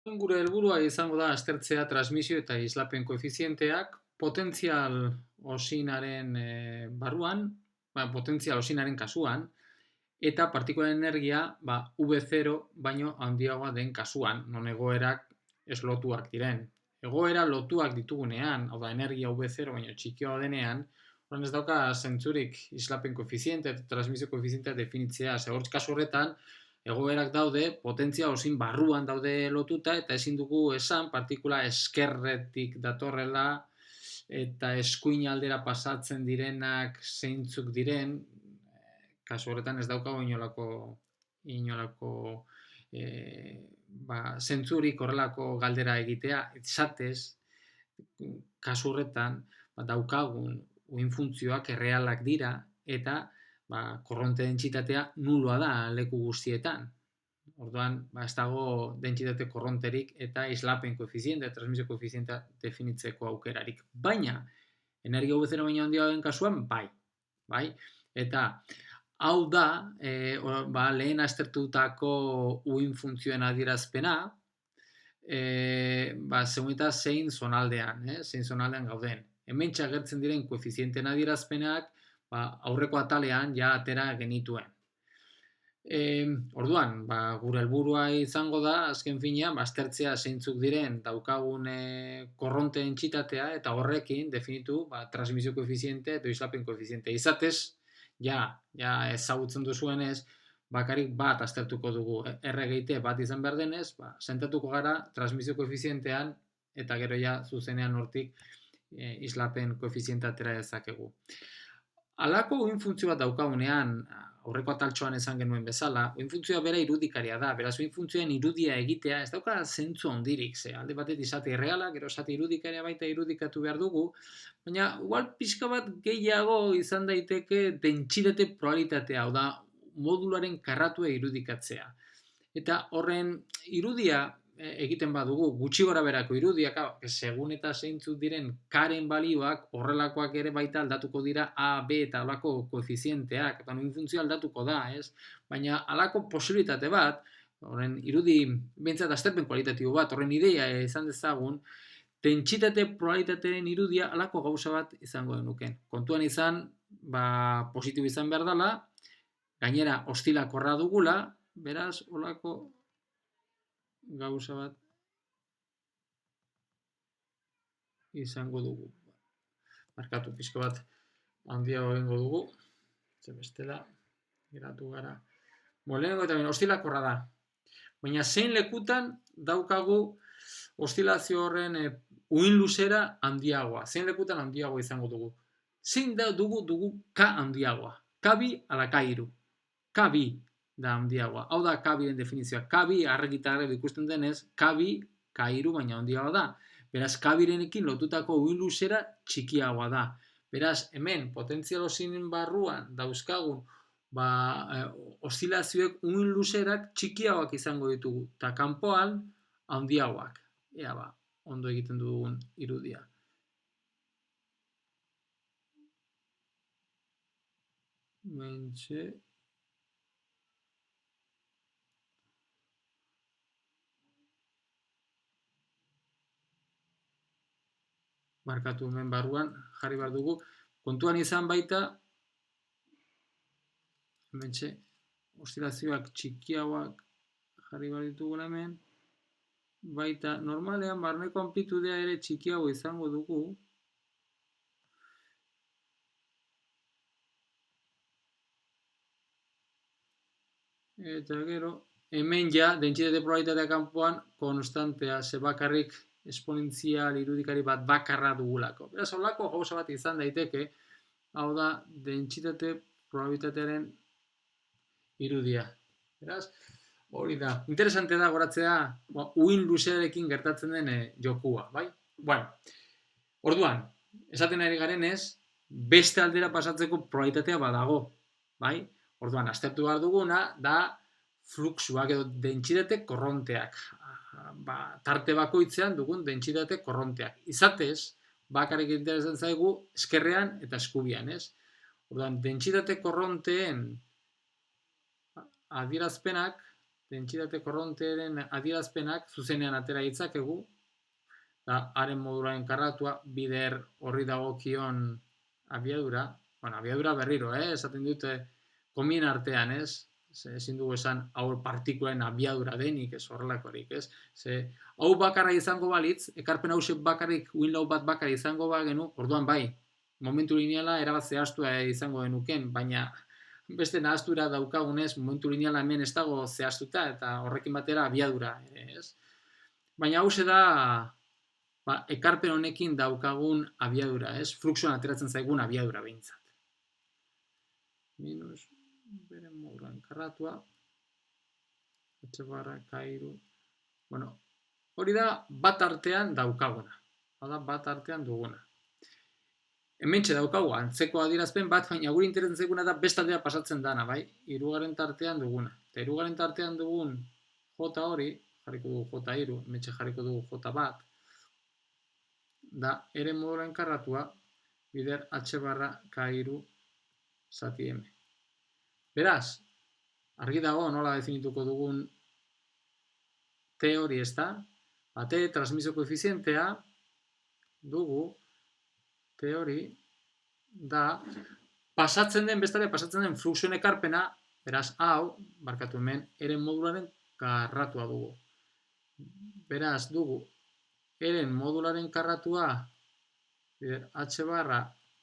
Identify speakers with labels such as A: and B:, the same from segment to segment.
A: Gure helburua izango da aztertzea transmisio eta islapen koefizienteak potentzial osinaren barruan, potentzial osinaren kasuan, eta partikularen energia V0 baino handiagoa den kasuan, non egoerak ez lotuak diren. Egoera lotuak ditugunean, hau da energia V0 baino txikiagoa denean, horren ez dauka zentzurik islapen koefizientea eta transmisio koefizientea definitzea, ze kasu horretan, egoerak daude, potentzia osin barruan daude lotuta, eta ezin dugu esan partikula eskerretik datorrela, eta eskuin aldera pasatzen direnak zeintzuk diren, kasu horretan ez daukago inolako zentzurik horrelako galdera egitea, izatez, kasu horretan daukagun uhin funtzioak errealak dira, eta korronte dentsitatea nuloa da leku guztietan. Orduan, ez dago dentsitate korronterik eta islapen koefizientea, transmisio koefizientea definitzeko aukerarik. Baina, energia V0 baino handia den kasuan, bai. Eta, hau da, lehen aztertutako uhin funtzioen adierazpena, segun eta zein zonaldean gauden. Hementxe agertzen diren koefizienten adierazpenak aurreko atalean ja atera genituen. Orduan, gure helburua izango da, azken finean, aztertzea zeintzuk diren daukagun korronte dentsitatea eta horrekin definitu transmisio koefiziente eta islapen koefiziente. Izatez, ja ezagutzen duzuenez, bakarrik bat aztertuko dugu. R bat izan behar denez, sentatuko gara transmisio koefizientean eta gero ja zuzenean hortik islapen koefizientea atera dezakegu. Halako uhin funtzio bat daukagunean, aurreko ataltxoan esan genuen bezala, uhin funtzioa bera irudikaria da, beraz uhin funtzioen irudia egitea, ez dauka zentzu handirik, ze alde batet izate irreala, gero esate irudikaria baita irudikatu behar dugu, baina igual pixka bat gehiago izan daiteke dentsitate probabilitatea, hau da, modularen karratua irudikatzea. Eta horren irudia egiten badugu, gutxi gora berako irudiak, segun eta zeintzuk diren karen balioak horrelakoak ere baita aldatuko dira A, B eta alako koefizienteak, eta uhin funtzioa aldatuko da, ez? Baina alako posibilitate bat, horren irudi, behintzat azterpen kualitatibo bat, horren ideia izan dezagun, dentsitate probabilitateen irudia alako gauza bat izango denuken. Kontuan izan, positibo izan behar dela, gainera ostilakorra dugula, beraz, olako gauza bat izango dugu. Markatu pixko bat handiago egingo dugu, ze bestela geratu gara. Lehenengo eta ostilakorra da. Baina zein lekutan daukagu ostilazio horren uhin luzera handiagoa. Zein lekutan handiagoa izango dugu. Zein dugu K handiagoa. K2 ala K3. K2 da handiagoa. Hau da K2-en definizioa. K2 argitarra ikusten denez, K2 K3 baina handiagoa da. Beraz, K2-renekin lotutako uhin luzera txikiagoa da. Beraz, hemen potentzial osinen barruan dauzkagun oszilazioek uhin luzerak txikiagoak izango ditugu. Eta kanpoan handiagoak. Ea ondo egiten dugun irudia. Mentxe. Markatu hemen barruan, jarri behar dugu. Kontuan izan baita, hementxe, oszilazioak txikiagoak jarri behar ditugu hemen, baita normalean barneko amplitudea ere txikiago izango dugu. Eta gero, hemen ja, dentsitate probabilitatea kanpoan konstantea, ze bakarrik esponentzial irudikari bat bakarra dugulako. Beraz, holako gauza bat izan daiteke, hau da, dentsitate probabilitatearen irudia. Beraz, hori da. Interesante da goratzea, uhin luzearekin gertatzen den jokua, bai? Bueno, orduan, esaten ari garenez, beste aldera pasatzeko probabilitatea badago, bai? Orduan, aztertu behar duguna, da fluxuak edo dentsitate korronteak. Tarte bakoitzean dugun dentsitate korronteak. Izatez, bakarrik interesatzen zaigu eskerrean eta eskubian, ez? Orduan, dentsitate korronteen adierazpenak dentsitate korrontearen adierazpenak zuzenean atera ditzakegu, da haren modularen karratua, bider horri dagokion abiadura, abiadura berriro, esaten dute komien artean, ezin dugu esan hau partikulen abiadura denik, ez horrelakorik, ez? Ze hau bakarra izango balitz, ekarpen hause bakarrik, winlow bat bakarra izango bagenu, orduan bai, momentu lineala erabat zehaztua izango genuken, baina beste nahaztura daukagunez, momentu lineala hemen ez dago zehaztuta, eta horrekin batera abiadura, ez? Baina hause da, ekarpen honekin daukagun abiadura, ez? Fluxuan ateratzen zaigun abiadura behintzat. Minus, bere modulan karratua, h kairu, bueno, hori da bat artean daukaguna, da bat artean duguna. Hementxe daukagu, antzeko adierazpen bat, baina guri interesatzen zaiguna da bestaldera pasatzen dana, bai? Hirugarren tartean duguna. Eta hirugarren tartean dugun J hori, jarriko dugu J hiru, hementxe jarriko dugu J bat, da ere modulan karratua, bider h barra k hiru zati m. Beraz, argi dago nola definituko dugun T hori ez da, T transmisio koefizientea dugu, T hori da pasatzen den, bestare pasatzen den fluxuen ekarpena, beraz hau, barkatu hemen, eren modularen karratua dugu. Beraz, dugu, eren modularen karratua, h barra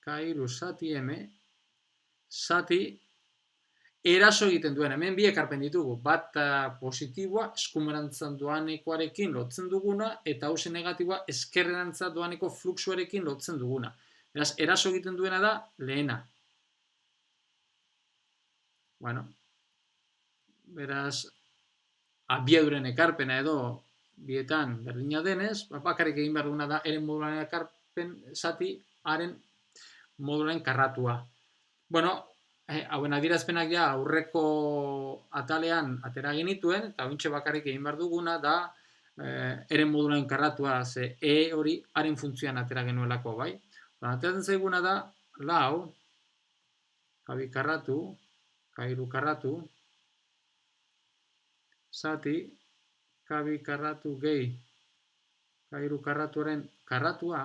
A: k2 zati m, zati eraso egiten duen, hemen bi ekarpen ditugu, bat positiboa eskumerantzan doanekoarekin lotzen duguna, eta hause negatiboa eskerrerantzan doaneko fluxuarekin lotzen duguna. Beraz, eraso egiten duena da lehena. Bueno, beraz, abiaduren ekarpena edo bietan berdina denez, bakarrik egin behar duguna da eren modularen ekarpen zati haren modularen karratua. Bueno, hauen adierazpenak ja aurreko atalean atera genituen, eta hintxe bakarrik egin behar duguna da eren modularen karratua, ze hori haren funtzioan atera genuelako, bai? Ateratzen zaiguna da, lau, kabi karratu, kairu karratu, zati, kabi karratu gehi, kairu karratuaren karratua,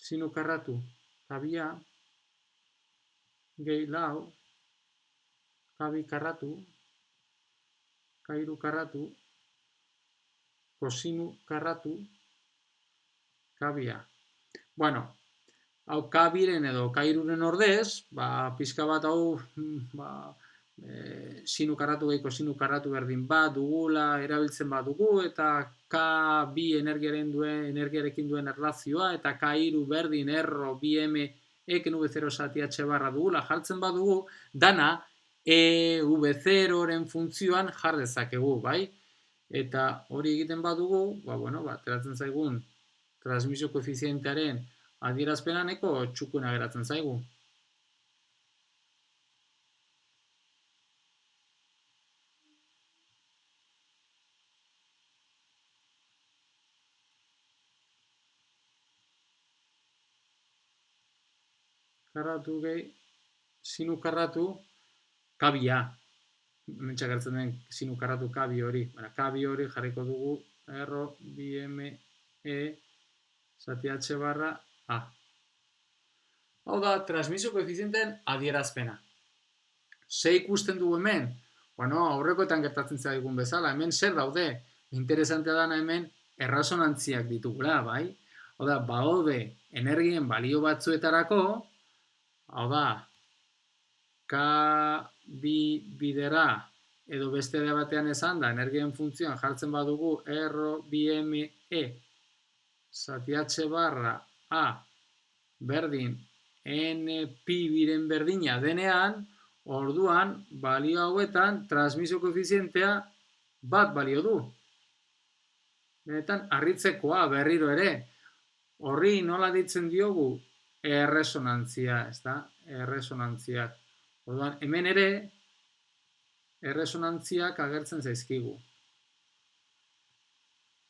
A: sinu karratu, kabia, gehi lau, kabi karratu, kairu karratu, kosinu karratu, kabia. Bueno, hau kabiren edo kairuren ordez, pizka bat hau sinu karratu gehiko sinu karratu berdin bat dugula, erabiltzen bat dugu, eta K2 energiarekin duen erlazioa, eta K2 berdin erro 2m eken V0 zati h barra dugula jartzen bat dugu, dana V0-ren funtzioan jar dezakegu, bai? Eta hori egiten bat dugu, ateratzen zaigun transmisio koefizientearen adierazpenaneko txukuna geratzen zaigu. Karratu gehi, sinu karratu, kabia. Mentxa gertzen den sinu karratu kabi hori. Kabi hori jarriko dugu erro 2m zati h barra a. Hau da, transmisio koefizienteen adierazpena. Ze ikusten dugu hemen? Aurrekoetan gertatzen zaigun bezala, hemen zer daude? Interesantea dana hemen erresonantziak ditugula, bai? Hau da, badaude energien balio batzuetarako, hau da, K2 bidera edo beste batean esan da, energien funtzioan jartzen badugu erro 2m zati h barra a berdin n pi biren berdina denean, orduan, balio hauetan, transmisio koefizientea bat balio du. Benetan, harritzekoa berriro ere, horri nola ditzen diogu erresonantzia, ez da? Erresonantziak. Orduan, hemen ere, erresonantziak agertzen zaizkigu.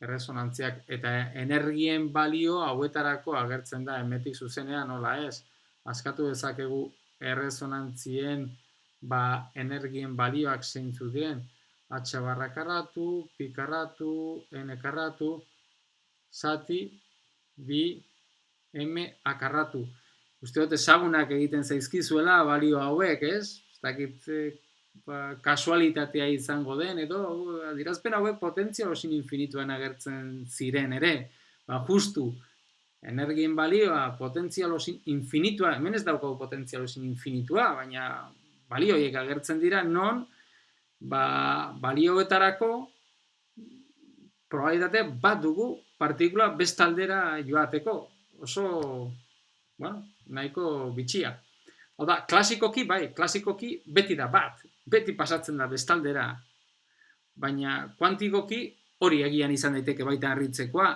A: Erresonantziak eta energien balio hauetarako agertzen da, hemetik zuzenean nola ez. Askatu dezakegu erresonantzien energien balioak zeintzuk diren, h barra karratu, pi karratu, n karratu, zati, bi, m akarratu. Uste dut ezagunak egiten zaizkizuela balio hauek, ez? Ez dakit kasualitatea izango den, edo adierazpen hauek potentzia osin infinituan agertzen ziren ere. Justu, energien balioa potentzial osin infinitua, hemen ez daukagu potentzial osin infinitua, baina balio horiek agertzen dira, non balioetarako probabilitate bat dugu partikula bestaldera joateko. Oso, nahiko bitxia. Hau da, klasikoki beti da bat, beti pasatzen da bestaldera, baina kuantikoki hori egian izan daiteke baita harritzekoa,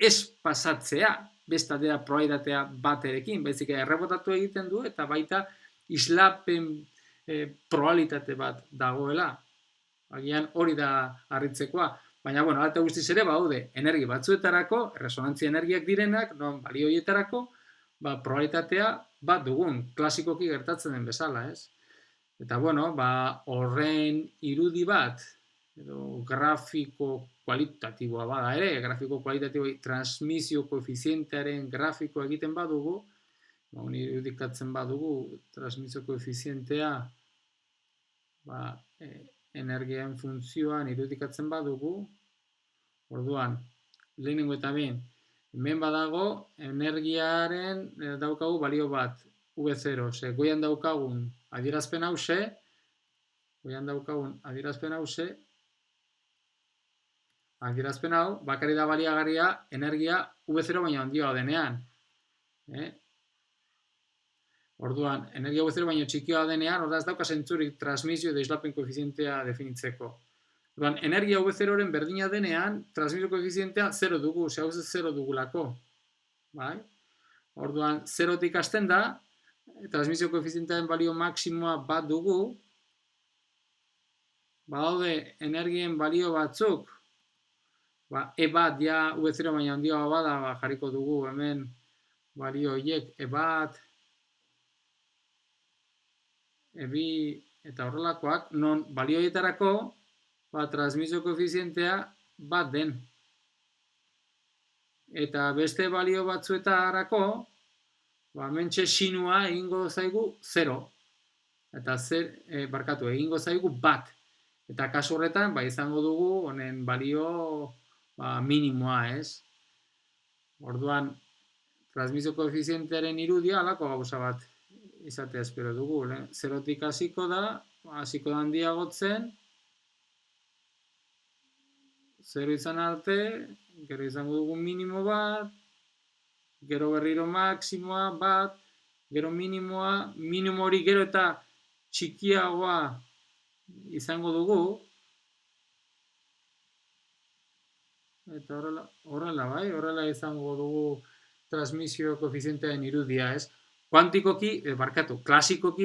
A: ez pasatzea bestaldera probabilitatea baterekin, baizik errebotatu egiten du eta baita islapen probabilitate bat dagoela. Agian hori da harritzekoa. Baina, alta guztiz ere, baude, energia batzuetarako, resonantzia energiak direnak, non balio horietarako, probabilitatea bat dugun, klasikoki gertatzen den bezala, ez? Eta, horren irudi bat, edo grafiko kualitatiboa bada ere, grafiko kualitatiboa transmisio koefizientearen grafiko egiten badugu, irudikatzen badugu transmisio koefizientea, energiaren funtzioan irudikatzen badugu, orduan, lehenengo eta behin, hemen badago energiaren daukagu balio bat, V0, goian daukagun adierazpen hause, adierazpen hau, bakari da baliagarria energia V0 baina handioa denean. Orduan, energia V0 baino txikioa denean, orda ez dauka zentzurik transmisio edo islapen koefizientea definitzeko. Orduan, energia V0-ren berdina denean, transmisio koefizientea 0 dugu, hau 0 dugulako. Orduan, 0-tik hasten da, transmisio koefizientearen balio maksimoa bat dugu, badaude energien balio batzuk, E bat ja V0 baina handioa bada, jarriko dugu hemen balio horiek E bat, E2 eta horrelakoak, non balio horietarako transmisio koefizientea bat den. Eta beste balio batzuetarako, hementxe sinua egingo zaigu 0. Eta egingo zaigu bat. Eta kasu horretan, izango dugu honen balio minimoa, ez? Orduan, transmisio koefizientearen irudia halako gauza bat izatea espero dugu. 0-tik hasiko da handiagotzen, 0 izan arte, gero izango dugu minimo bat, gero berriro maksimoa bat, gero minimoa, minimo hori gero eta txikiagoa izango dugu, eta horrela izango dugu transmisio koefizientearen irudia, ez? Klasikoki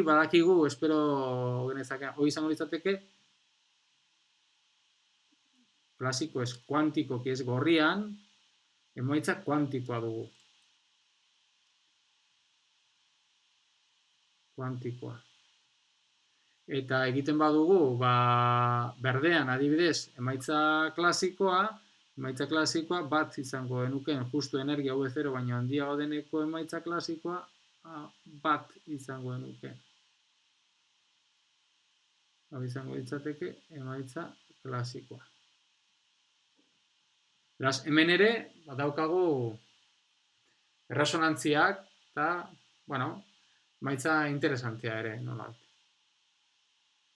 A: badakigu, espero genezake, hori izango litzateke, klasiko ez kuantikoki ez gorrian, emaitza kuantikoa dugu. Kuantikoa. Eta egiten badugu, berdean adibidez, emaitza klasikoa bat izango denuken, justu energia V0 baina handiago deneko emaitza klasikoa, bat izango denuken. Hau izango ditzateke emaitza klasikoa. Beraz, hemen ere, daukagu erresonantziak, eta, emaitza interesantea ere, nolabait.